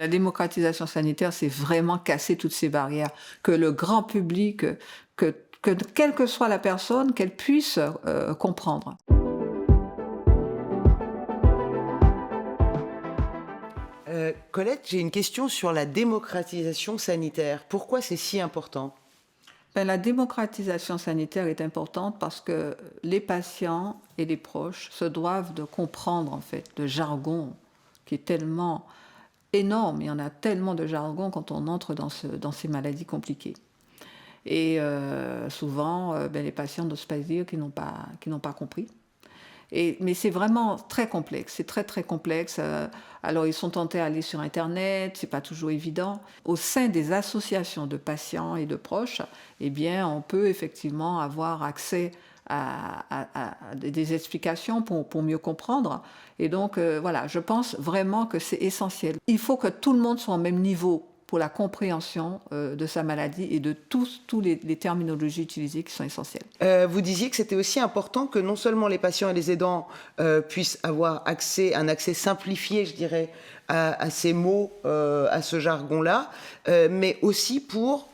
La démocratisation sanitaire, c'est vraiment casser toutes ces barrières, que le grand public, que quelle que soit la personne, qu'elle puisse comprendre. Colette, j'ai une question sur la démocratisation sanitaire. Pourquoi c'est si important? Ben, la démocratisation sanitaire est importante parce que les patients et les proches se doivent de comprendre en fait le jargon qui est tellement énorme. Il y en a tellement de jargon quand on entre dans ces maladies compliquées. Et souvent, ben, les patients n'osent pas se dire qu'ils n'ont pas compris. Mais c'est vraiment très complexe, c'est très très complexe. Alors ils sont tentés à aller sur Internet, c'est pas toujours évident. Au sein des associations de patients et de proches, eh bien, on peut effectivement avoir accès à des explications pour mieux comprendre. Et donc voilà, je pense vraiment que c'est essentiel. Il faut que tout le monde soit au même niveau pour la compréhension de sa maladie et de tous les terminologies utilisées qui sont essentielles. Vous disiez que c'était aussi important que non seulement les patients et les aidants puissent avoir un accès simplifié, je dirais, à ces mots, à ce jargon-là, mais aussi pour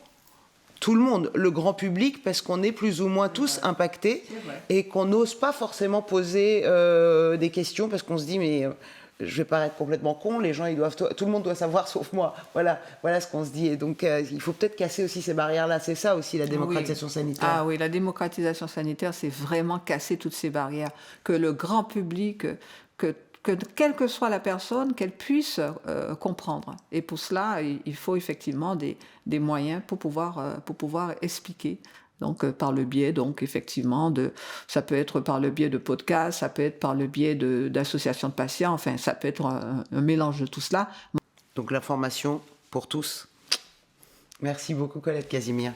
tout le monde, le grand public, parce qu'on est plus ou moins tous impactés et qu'on n'ose pas forcément poser des questions parce qu'on se dit mais je vais paraître complètement con, les gens tout le monde doit savoir sauf moi. Voilà ce qu'on se dit. Et donc il faut peut-être casser aussi ces barrières-là. C'est ça aussi la démocratisation sanitaire. Ah oui, la démocratisation sanitaire, c'est vraiment casser toutes ces barrières, que le grand public, que quelle que soit la personne, qu'elle puisse comprendre. Et pour cela, il faut effectivement des moyens pour pouvoir expliquer. Donc par le biais, donc effectivement, ça peut être par le biais de podcasts, ça peut être par le biais d'associations de patients, enfin ça peut être un mélange de tout cela. Donc l'information pour tous. Merci beaucoup Colette Casimir.